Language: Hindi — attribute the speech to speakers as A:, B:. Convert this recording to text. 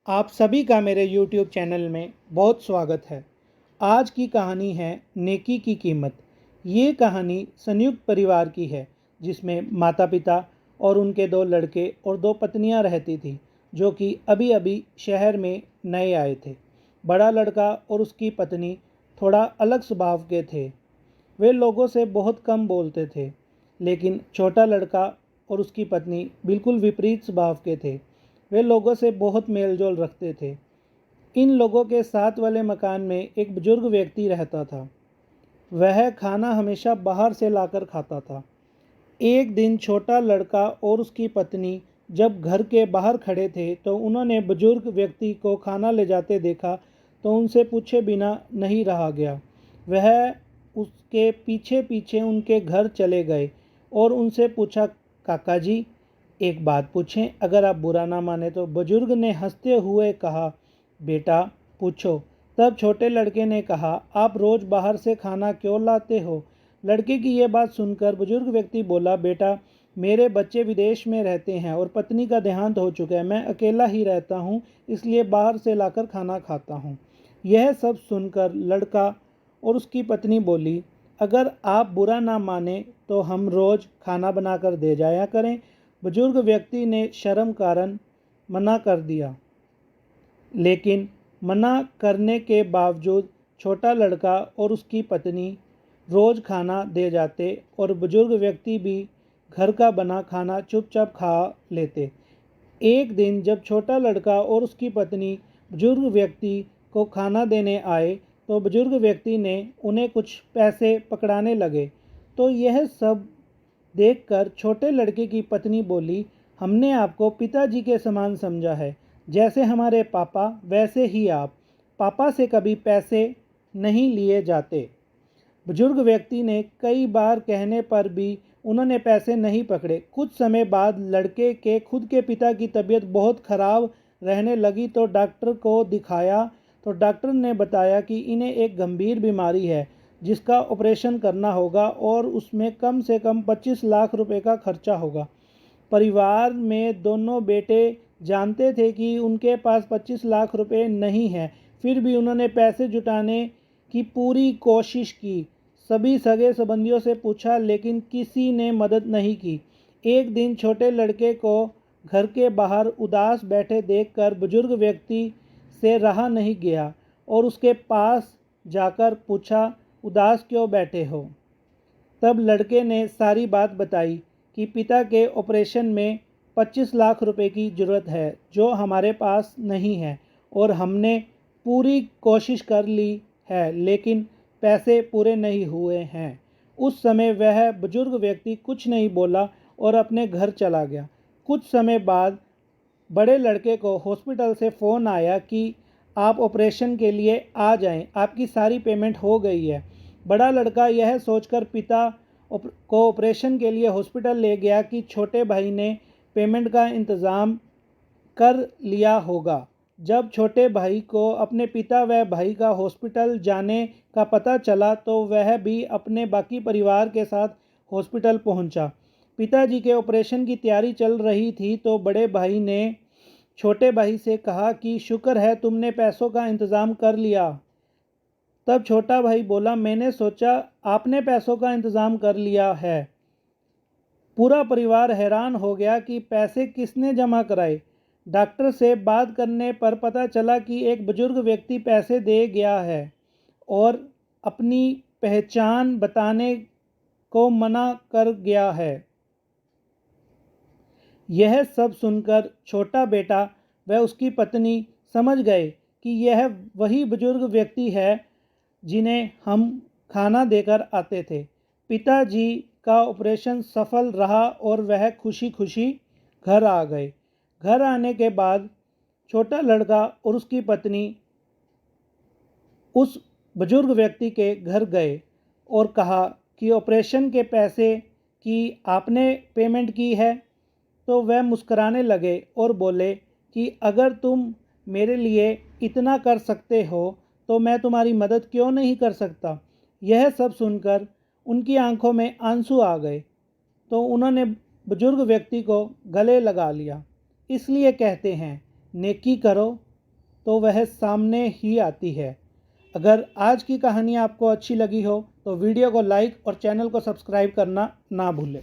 A: आप सभी का मेरे YouTube चैनल में बहुत स्वागत है। आज की कहानी है नेकी की कीमत। ये कहानी संयुक्त परिवार की है जिसमें माता पिता और उनके 2 लड़के और 2 पत्नियां रहती थी जो कि अभी अभी शहर में नए आए थे। बड़ा लड़का और उसकी पत्नी थोड़ा अलग स्वभाव के थे। वे लोगों से बहुत कम बोलते थे, लेकिन छोटा लड़का और उसकी पत्नी बिल्कुल विपरीत स्वभाव के थे। वे लोगों से बहुत मेलजोल रखते थे। इन लोगों के साथ वाले मकान में एक बुजुर्ग व्यक्ति रहता था। वह खाना हमेशा बाहर से लाकर खाता था। एक दिन छोटा लड़का और उसकी पत्नी जब घर के बाहर खड़े थे तो उन्होंने बुजुर्ग व्यक्ति को खाना ले जाते देखा तो उनसे पूछे बिना नहीं रहा गया। वह उसके पीछे पीछे उनके घर चले गए और उनसे पूछा, काका जी, एक बात पूछें, अगर आप बुरा ना माने तो। बुजुर्ग ने हंसते हुए कहा, बेटा पूछो। तब छोटे लड़के ने कहा, आप रोज़ बाहर से खाना क्यों लाते हो? लड़के की यह बात सुनकर बुजुर्ग व्यक्ति बोला, बेटा मेरे बच्चे विदेश में रहते हैं और पत्नी का देहांत हो चुका है। मैं अकेला ही रहता हूँ, इसलिए बाहर से लाकर खाना खाता हूँ। यह सब सुनकर लड़का और उसकी पत्नी बोली, अगर आप बुरा ना माने तो हम रोज़ खाना बनाकर दे जाया करें। बुजुर्ग व्यक्ति ने शर्म कारण मना कर दिया, लेकिन मना करने के बावजूद छोटा लड़का और उसकी पत्नी रोज़ खाना दे जाते और बुजुर्ग व्यक्ति भी घर का बना खाना चुपचाप खा लेते। एक दिन जब छोटा लड़का और उसकी पत्नी बुजुर्ग व्यक्ति को खाना देने आए तो बुजुर्ग व्यक्ति ने उन्हें कुछ पैसे पकड़ाने लगे। तो यह सब देखकर छोटे लड़के की पत्नी बोली, हमने आपको पिताजी के समान समझा है। जैसे हमारे पापा वैसे ही आप। पापा से कभी पैसे नहीं लिए जाते। बुजुर्ग व्यक्ति ने कई बार कहने पर भी उन्होंने पैसे नहीं पकड़े। कुछ समय बाद लड़के के खुद के पिता की तबीयत बहुत खराब रहने लगी तो डॉक्टर को दिखाया तो डॉक्टर ने बताया कि इन्हें एक गंभीर बीमारी है जिसका ऑपरेशन करना होगा और उसमें कम से कम 25 लाख रुपए का खर्चा होगा। परिवार में दोनों बेटे जानते थे कि उनके पास 25 लाख रुपए नहीं है, फिर भी उन्होंने पैसे जुटाने की पूरी कोशिश की। सभी सगे संबंधियों से पूछा लेकिन किसी ने मदद नहीं की। एक दिन छोटे लड़के को घर के बाहर उदास बैठे देखकर बुजुर्ग व्यक्ति से रहा नहीं गया और उसके पास जाकर पूछा, उदास क्यों बैठे हो? तब लड़के ने सारी बात बताई कि पिता के ऑपरेशन में 25 लाख रुपए की ज़रूरत है जो हमारे पास नहीं है और हमने पूरी कोशिश कर ली है, लेकिन पैसे पूरे नहीं हुए हैं। उस समय वह बुजुर्ग व्यक्ति कुछ नहीं बोला और अपने घर चला गया। कुछ समय बाद बड़े लड़के को हॉस्पिटल से फ़ोन आया कि आप ऑपरेशन के लिए आ जाएं, आपकी सारी पेमेंट हो गई है। बड़ा लड़का यह सोचकर पिता को ऑपरेशन के लिए हॉस्पिटल ले गया कि छोटे भाई ने पेमेंट का इंतज़ाम कर लिया होगा। जब छोटे भाई को अपने पिता व भाई का हॉस्पिटल जाने का पता चला तो वह भी अपने बाकी परिवार के साथ हॉस्पिटल पहुंचा। पिताजी के ऑपरेशन की तैयारी चल रही थी तो बड़े भाई ने छोटे भाई से कहा कि शुक्र है तुमने पैसों का इंतज़ाम कर लिया। तब छोटा भाई बोला, मैंने सोचा आपने पैसों का इंतज़ाम कर लिया है। पूरा परिवार हैरान हो गया कि पैसे किसने जमा कराए। डॉक्टर से बात करने पर पता चला कि एक बुजुर्ग व्यक्ति पैसे दे गया है और अपनी पहचान बताने को मना कर गया है। यह सब सुनकर छोटा बेटा व उसकी पत्नी समझ गए कि यह वही बुजुर्ग व्यक्ति है जिन्हें हम खाना देकर आते थे। पिताजी का ऑपरेशन सफल रहा और वह खुशी खुशी घर आ गए। घर आने के बाद छोटा लड़का और उसकी पत्नी उस बुजुर्ग व्यक्ति के घर गए और कहा कि ऑपरेशन के पैसे की आपने पेमेंट की है? तो वह मुस्कराने लगे और बोले कि अगर तुम मेरे लिए इतना कर सकते हो तो मैं तुम्हारी मदद क्यों नहीं कर सकता। यह सब सुनकर उनकी आंखों में आंसू आ गए तो उन्होंने बुजुर्ग व्यक्ति को गले लगा लिया। इसलिए कहते हैं, नेकी करो तो वह सामने ही आती है। अगर आज की कहानी आपको अच्छी लगी हो तो वीडियो को लाइक और चैनल को सब्सक्राइब करना ना भूलें।